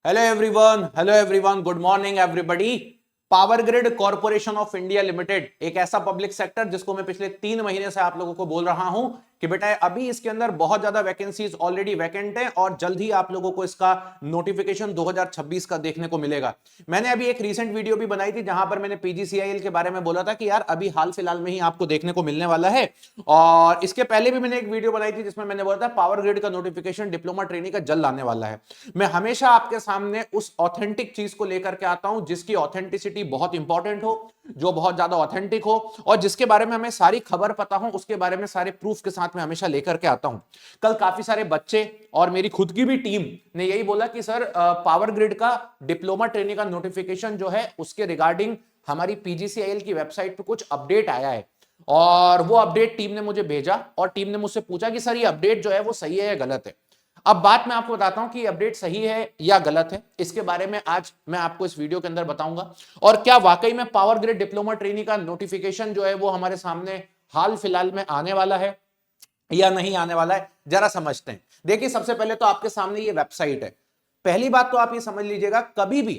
Hello everyone, good morning everybody. Power grid corporation of India limited एक ऐसा public sector जिसको मैं पिछले 3 महीने से आप लोगों को बोल रहा हूं कि बेटा अभी इसके अंदर बहुत ज्यादा वैकेंसीज ऑलरेडी वैकेंट है और जल्द ही आप लोगों को इसका नोटिफिकेशन 2026 का देखने को मिलेगा। मैंने अभी एक रीसेंट वीडियो भी बनाई थी जहां पर मैंने पीजीसीआईएल के बारे में बोला था कि यार अभी हाल फिलहाल में ही आपको देखने को मिलने वाला है। और इसके पहले भी मैंने एक वीडियो बनाई थी जिसमें मैंने बोला था पावर ग्रिड का नोटिफिकेशन डिप्लोमा ट्रेनिंग का जल्द आने वाला है। मैं हमेशा आपके सामने उस ऑथेंटिक चीज को लेकर के आता हूं जिसकी ऑथेंटिसिटी बहुत इंपॉर्टेंट हो, जो बहुत ज्यादा ऑथेंटिक हो और जिसके बारे में हमें सारी खबर पता हो, उसके बारे में सारे प्रूफ के साथ में हमेशा लेकर के आता हूं। कल काफी सारे बच्चे और मेरी खुद की भी टीम ने यही बोला कि सर पावर ग्रिड का डिप्लोमा ट्रेनिंग का नोटिफिकेशन जो है उसके रिगार्डिंग हमारी पीजीसीआईएल की वेबसाइट पे कुछ अपडेट आया है। और वो अपडेट टीम ने मुझे भेजा और टीम ने मुझसे पूछा कि सर ये अपडेट जो है वो सही है या गलत है। अब बात मैं आपको बताता हूं कि अपडेट सही है या गलत है, इसके बारे में आज मैं आपको इस वीडियो के अंदर बताऊंगा। और क्या वाकई में पावर ग्रिड डिप्लोमा ट्रेनिंग का नोटिफिकेशन जो है वो हमारे सामने हाल फिलहाल में आने वाला है या नहीं आने वाला है, जरा समझते हैं। देखिए सबसे पहले तो आपके सामने ये वेबसाइट है। पहली बात तो आप ये समझ लीजिएगा, कभी भी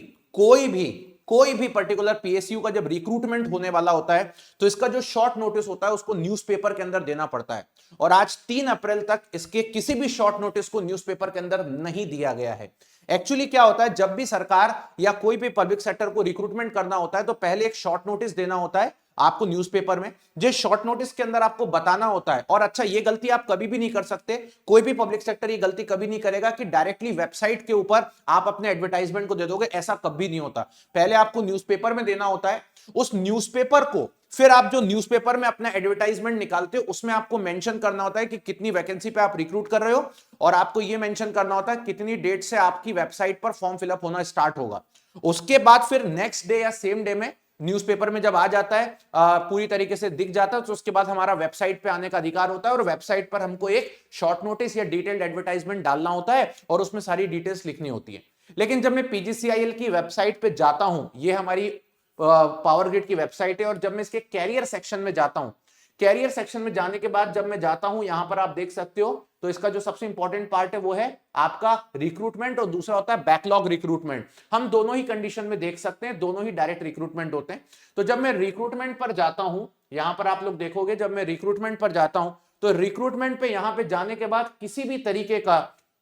कोई भी पर्टिकुलर पीएसयू का जब रिक्रूटमेंट होने वाला होता है तो इसका जो शॉर्ट नोटिस होता है उसको न्यूज़पेपर के अंदर देना पड़ता है। और आज 3 अप्रैल तक इसके किसी भी शॉर्ट नोटिस को न्यूज़पेपर के अंदर नहीं दिया गया है। एक्चुअली क्या होता है, जब भी सरकार या कोई भी पब्लिक सेक्टर को रिक्रूटमेंट करना होता है तो पहले एक शॉर्ट नोटिस देना होता है आपको न्यूज़पेपर में, जो शॉर्ट नोटिस के अंदर आपको बताना होता है। और अच्छा, ये गलती आप कभी भी नहीं कर सकते, कोई भी पब्लिक सेक्टर ये गलती कभी नहीं करेगा कि डायरेक्टली वेबसाइट के ऊपर आप अपने एडवर्टाइजमेंट को दे दोगे, ऐसा कभी नहीं होता। पहले आपको न्यूज़पेपर में देना होता है। उस न्यूज़पेपर को फिर आप जो न्यूज़पेपर में अपना एडवर्टाइजमेंट निकालते हो उसमें आपको मेंशन करना होता है कि कितनी वैकेंसी पे आप रिक्रूट कर रहे हो और आपको ये मेंशन करना होता है कितनी डेट से आपकी वेबसाइट पर फॉर्म फिलअप होना स्टार्ट होगा। उसके बाद फिर नेक्स्ट डे या सेम डे में न्यूज़पेपर में जब आ जाता है, पूरी तरीके से दिख जाता है, तो उसके बाद हमारा वेबसाइट पे आने का अधिकार होता है और वेबसाइट पर हमको एक शॉर्ट नोटिस या डिटेल्ड एडवर्टाइजमेंट डालना होता है और उसमें सारी डिटेल्स लिखनी होती है। लेकिन जब मैं पीजीसीआईएल की वेबसाइट पे जाता हूं, ये हमारी पावर ग्रिड की वेबसाइट है, और जब मैं इसके कैरियर सेक्शन में जाता हूं, कैरियर सेक्शन में जाने के बाद जब मैं जाता हूं, यहां पर आप देख सकते हो तो इसका जो सबसे इंपॉर्टेंट पार्ट है वो है आपका रिक्रूटमेंट और दूसरा होता है बैकलॉग रिक्रूटमेंट। हम दोनों ही कंडीशन में देख सकते हैं, दोनों ही डायरेक्ट रिक्रूटमेंट होते हैं। तो जब मैं रिक्रूटमेंट पर जाता हूं, यहां पर आप लोग देखोगे जब मैं रिक्रूटमेंट पर जाता हूं तो रिक्रूटमेंट पे यहां पे जाने के बाद किसी भी तरीके का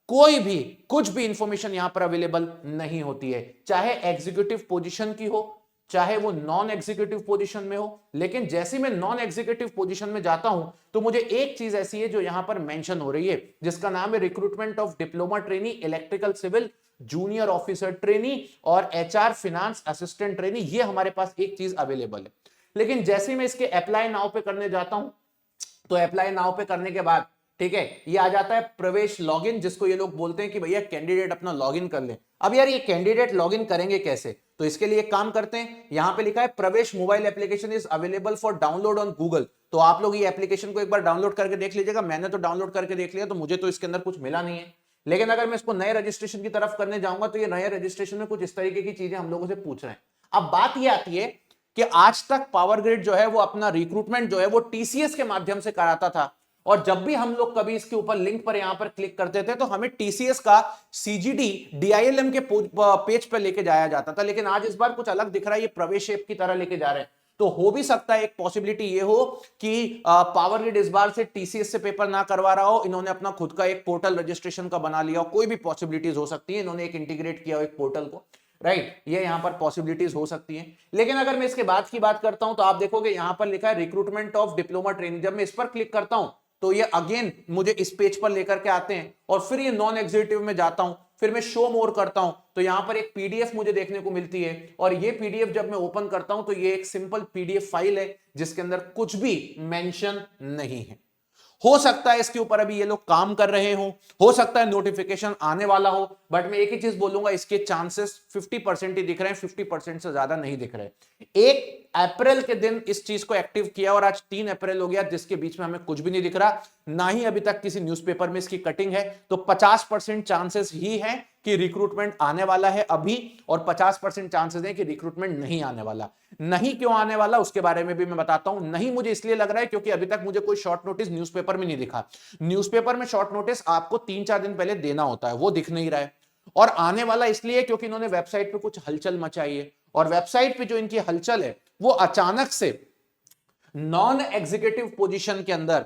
कोई भी कुछ भी इंफॉर्मेशन यहां पर अवेलेबल नहीं होती है, चाहे एग्जीक्यूटिव पोजीशन की हो चाहे वो नॉन एग्जीक्यूटिव पोजीशन में हो। लेकिन जैसे मैं नॉन एग्जीक्यूटिव पोजीशन में जाता हूं तो मुझे एक चीज ऐसी है जो यहां पर मेंशन हो रही है, जिसका नाम है recruitment of diploma trainee electrical civil junior officer trainee और एचआर फिनेंस असिस्टेंट ट्रेनी। ये हमारे पास एक चीज अवेलेबल है। लेकिन जैसे मैं इसके अप्लाई नाउ पे करने जाता हूं तो अप्लाई नाउ पे करने के बाद ठीक है ये आ जाता है प्रवेश लॉगिन, जिसको ये लोग बोलते हैं कि भैया कैंडिडेट अपना लॉगिन कर ले। अब यार ये कैंडिडेट लॉगिन करेंगे कैसे, तो इसके लिए एक काम करते हैं, यहां पे लिखा है प्रवेश mobile application is available for download on Google. तो आप लोग ये एप्लीकेशन को एक बार डाउनलोड करके देख लीजिएगा। मैंने तो डाउनलोड करके देख लिया, तो मुझे तो इसके अंदर कुछ मिला नहीं है। लेकिन अगर मैं इसको नए रजिस्ट्रेशन की तरफ करने जाऊंगा तो ये नए रजिस्ट्रेशन में कुछ इस तरीके की चीजें हम लोगों से पूछ रहे हैं। अब बात ये आती है कि आज तक पावर ग्रिड जो है वो अपना रिक्रूटमेंट जो है वो टीसीएस के माध्यम से कराता था, और जब भी हम लोग कभी इसके ऊपर लिंक पर यहां पर क्लिक करते थे तो हमें टीसीएस का सीजीडी डीआईएलएम के पेज पर लेके जाया जाता था। लेकिन आज इस बार कुछ अलग दिख रहा है, ये प्रवेश ऐप की तरह लेके जा रहे हैं। तो हो भी सकता है एक पॉसिबिलिटी ये हो कि पावर ग्रिड इस बार से टीसीएस से पेपर ना करवा रहा हो, इन्होंने अपना खुद का एक पोर्टल रजिस्ट्रेशन का बना लिया हो। कोई भी पॉसिबिलिटीज हो सकती है, इन्होंने एक इंटीग्रेट किया हो एक पोर्टल को, राइट। ये यहां पर पॉसिबिलिटीज हो सकती हैं। लेकिन अगर मैं इसके बाद की बात करता हूं तो आप देखोगे यहां पर लिखा है रिक्रूटमेंट ऑफ डिप्लोमा ट्रेनिंग। जब मैं इस पर क्लिक करता हूं तो ये अगेन मुझे इस पेज पर लेकर के आते हैं और फिर ये नॉन एग्जीक्यूटिव में जाता हूं, फिर मैं शो मोर करता हूं तो यहां पर एक पीडीएफ मुझे देखने को मिलती है। और ये पीडीएफ जब मैं ओपन करता हूं तो ये एक सिंपल पीडीएफ फाइल है जिसके अंदर कुछ भी मेंशन नहीं है। हो सकता है इसके ऊपर अभी ये लोग काम कर रहे हो सकता है नोटिफिकेशन आने वाला हो, बट मैं एक ही चीज बोलूंगा, इसके चांसेस 50% ही दिख रहे हैं, 50% से ज्यादा नहीं दिख रहे। 1 अप्रैल के दिन इस चीज को एक्टिव किया और आज 3 अप्रैल हो गया, जिसके बीच में हमें कुछ भी नहीं दिख रहा, ना ही अभी तक किसी न्यूज़पेपर में इसकी कटिंग है। तो 50% चांसेस ही है कि रिक्रूटमेंट आने वाला है अभी, और 50% चांसेस है कि रिक्रूटमेंट नहीं आने वाला। नहीं क्यों आने वाला उसके बारे में भी मैं बताता हूं। नहीं मुझे इसलिए लग रहा है क्योंकि अभी तक मुझे कोई शॉर्ट नोटिस न्यूज़पेपर में नहीं दिखा। न्यूज़पेपर में शॉर्ट नोटिस आपको 3-4 दिन पहले देना होता है, वो दिख नहीं रहा है। और आने वाला इसलिए क्योंकि इन्होंने वेबसाइट पे कुछ हलचल मचाई है, और वेबसाइट पे जो इनकी हलचल है वो अचानक से नॉन एग्जीक्यूटिव पोजीशन के अंदर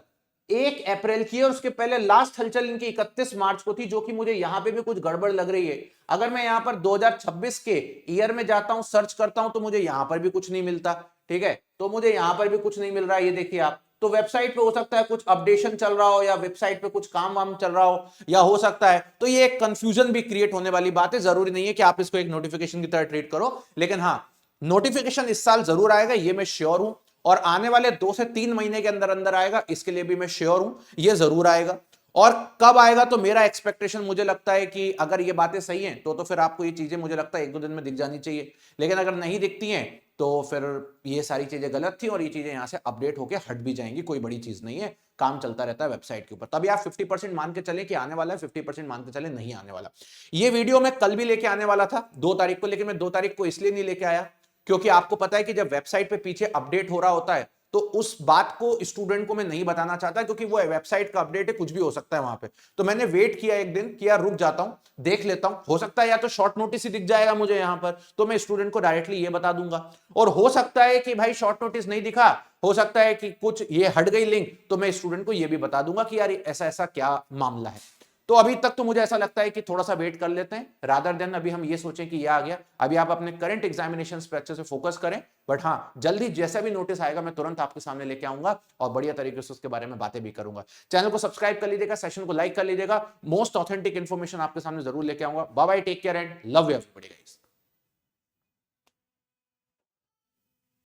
1 अप्रैल की है, और उसके पहले लास्ट हलचल इनकी 31 मार्च को थी, जो कि मुझे यहां पे भी कुछ गड़बड़ लग रही है। अगर मैं यहां पर 2026 के ईयर में जाता हूं, सर्च करता हूं, तो मुझे यहां पर भी कुछ नहीं मिलता। ठीक है, तो मुझे यहां पर भी कुछ नहीं मिल रहा है, ये देखिए आप। तो वेबसाइट पे हो सकता है कुछ अपडेशन चल रहा हो, या वेबसाइट पे कुछ काम वाम चल रहा हो, या हो सकता है, तो ये एक कंफ्यूजन भी क्रिएट होने वाली बात है। जरूरी नहीं है कि आप इसको एक नोटिफिकेशन की तरह ट्रीट करो, लेकिन हाँ, नोटिफिकेशन इस साल जरूर आएगा, ये मैं श्योर हूं, और आने वाले 2 से 3 महीने के अंदर अंदर आएगा, इसके लिए भी मैं श्योर हूं, ये जरूर आएगा। और कब आएगा, तो मेरा एक्सपेक्टेशन मुझे लगता है कि अगर ये बातें सही हैं तो फिर आपको ये चीजें मुझे लगता है 1-2 दिन में दिख जानी चाहिए, लेकिन अगर नहीं दिखती हैं तो फिर ये सारी चीजें गलत थी, और ये चीजें यहां से अपडेट होकर हट भी जाएंगी, कोई बड़ी चीज नहीं है, काम चलता रहता है वेबसाइट के ऊपर। तभी आप 50% मान के चले कि आने वाला है, 50% मान के चले नहीं आने वाला। ये वीडियो मैं कल भी लेके आने वाला था 2 तारीख को, लेकिन मैं 2 तारीख को इसलिए नहीं लेके आया क्योंकि आपको पता है कि जब वेबसाइट पे पीछे अपडेट हो रहा होता है तो उस बात को स्टूडेंट को मैं नहीं बताना चाहता, क्योंकि वो वेबसाइट का अपडेट है, कुछ भी हो सकता है वहां पे। तो मैंने वेट किया एक दिन कि यार रुक जाता हूं, देख लेता हूं, हो सकता है या तो शॉर्ट नोटिस ही दिख जाएगा मुझे यहां पर, तो मैं स्टूडेंट को डायरेक्टली ये बता दूंगा। और हो सकता है कि भाई शॉर्ट नोटिस नहीं दिखा, हो सकता है कि कुछ ये हट गई लिंक, तो मैं स्टूडेंट को ये भी बता दूंगा कि यार ऐसा ऐसा क्या मामला है। तो अभी तक तो मुझे ऐसा लगता है कि थोड़ा सा वेट कर लेते हैं, रादर देन अभी हम ये सोचें कि ये आ गया। अभी आप अपने करंट एग्जामिनेशंस पे अच्छे से फोकस करें, बट हाँ, जल्दी जैसा भी नोटिस आएगा मैं तुरंत आपके सामने लेके आऊंगा, और बढ़िया तरीके से उसके बारे में बातें भी करूंगा। चैनल को सब्सक्राइब कर लीजिएगा, सेशन को लाइक कर लीजिएगा, मोस्ट ऑथेंटिक इन्फॉर्मेशन आपके सामने जरूर लेके आऊंगा। Bye bye, take care and love you everybody guys.